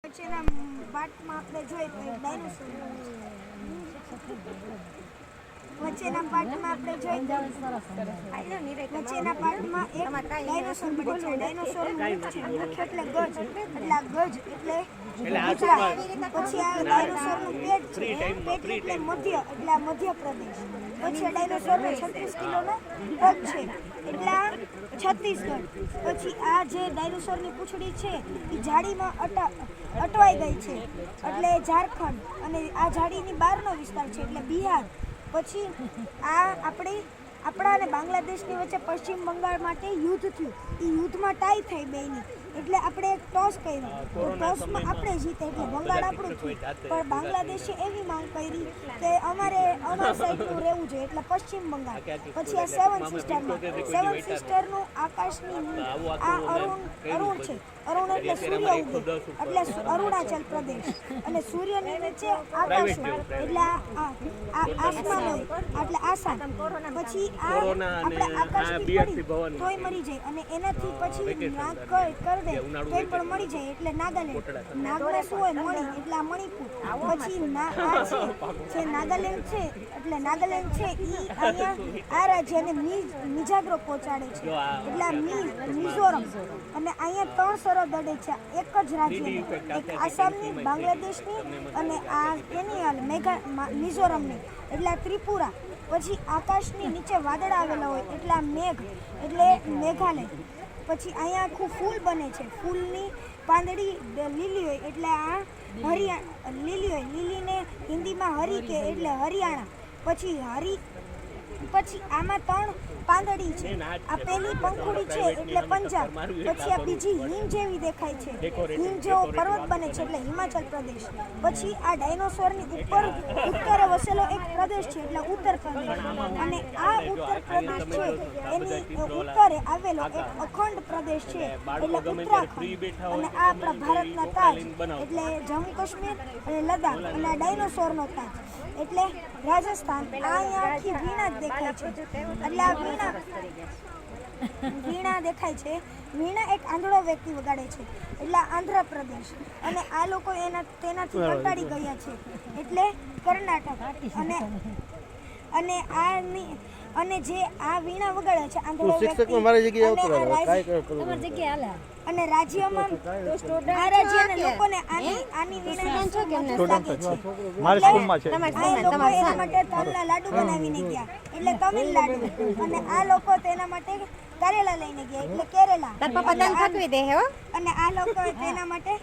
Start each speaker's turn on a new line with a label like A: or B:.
A: વચ્ચેના પાર્ટમાં આપણે જોઈએ તો એક ડાયનોસોર વચ્ચેના પાર્ટમાં આપણે જોઈએ વચ્ચેના પાર્ટમાં એક ડાયનોસોર બને છે. ડાયનોસોરનું મુખ છે. મુખ એટલે ગજ, એટલે આ ગજ એટલે ગુજરાત. પછી આ ડાયનોસોરનું પેટ છે. પેટ એટલે મધ્ય, એટલે આ મધ્યપ્રદેશ. પછી આ ડાયનોસોરનો 36 કિલોનો પગ છે, એટલે આ છત્તીસગઢ. પછી આ જે ડાયનોસોરની પૂંછડી છે એ જાડીમાં અટવાઈ ગઈ છે, એટલે ઝારખંડ. અને આ જાડીની બહારનો વિસ્તાર છે, એટલે બિહાર. પછી આ આપણા અને બાંગ્લાદેશની વચ્ચે પશ્ચિમ બંગાળ માટે યુદ્ધ થયું. એ યુદ્ધમાં ટાઈ થઈ બેની, એટલે આપણે એક ટોસ કર્યું. તો ટોસમાં આપણે જીતે, એટલે બંગાળ આપણું થયું. પણ બાંગ્લાદેશે એવી માંગ કરી કે અમારા સાઈડનું રહેવું જોઈએ, એટલે પશ્ચિમ બંગાળ. પછી આ સેવન સિસ્ટરનું આકાશની આ અરુણ છે. અરુણ એટલે સૂર્ય ઉગે, એટલે અરુણાચલ પ્રદેશ. અને સૂર્યની નીચે આકાશ હોય, એટલે આસમાન હોય, એટલે આસામ. પછી આપણે આકાશથી પડી તોય મરી જાય, અને એનાથી પછી નાગ કરી દે તોય પણ મરી જાય, એટલે નાગાલેન્ડ. નાગને શું હોય? મણી, એટલે આ મણિપુર. પછી આ છે નાગાલેન્ડ છે, એટલે નાગાલેન્ડ છે એ અહીંયા આ રાજ્યને મિજાગ્રો પહોંચાડે છે, એટલે આ મિઝોરમ. અને અહીંયા 3 સરહદ અડે છે એક જ રાજ્યની, એક આસામની, બાંગ્લાદેશની અને આ એની મિઝોરમની, એટલે આ ત્રિપુરા. પછી આકાશની નીચે વાદળ આવેલા હોય, એટલે આ મેઘ, એટલે મેઘાલય. પછી અહીંયા આખું ફૂલ બને છે. ફૂલની પાંદડી લીલી હોય, એટલે આ લીલી હોય. લીલીને હિન્દીમાં હરી કે, એટલે હરિયાણા. પછી આમાં 3 પાંદડી છે. આ પહેલી પંખુડી છે, એટલે પંજાબ. પછી આ બીજી હિમ જેવી દેખાય છે, હિમ જેવો પર્વત બને છે, એટલે હિમાચલ પ્રદેશ. પછી આ ડાયનોસોરની ઉત્તરે વસેલો એક પ્રદેશ છે, એટલે ઉત્તર પ્રદેશ. અને આ ઉત્તર પ્રદેશ છે એની ઉત્તરે આવેલો એક અખંડ પ્રદેશ છે, એટલે ઉત્તરાખંડ. અને આ આપણા ભારતના તાજ, એટલે જમ્મુ કાશ્મીર અને લદ્દાખ. અને આ ડાયનોસોરનો તાજ એટલે રાજસ્થાન. આ અહીંયા આખી વીણા જ દેખાય છે, એટલે આ વીણા દેખાય છે. વીણા એક આંધળો વ્યક્તિ વગાડે છે, એટલે આંધ્રપ્રદેશ. અને આ લોકો તેનાથી કંટાળી ગયા છે, એટલે કર્ણાટક. અને જે આ વીણા વગાડે છે આંધળો વ્યક્તિ, અને રાજ્યમાં આ રાજ્યના લોકોને આની વીણા છે. એના માટે તલના લાડુ બનાવીને ગયા, એટલે તમિલનાડુ. અને આ લોકો તેના માટે કરેલા લઈને ગયા, એટલે કેરેલા. અને આ લોકો તેના માટે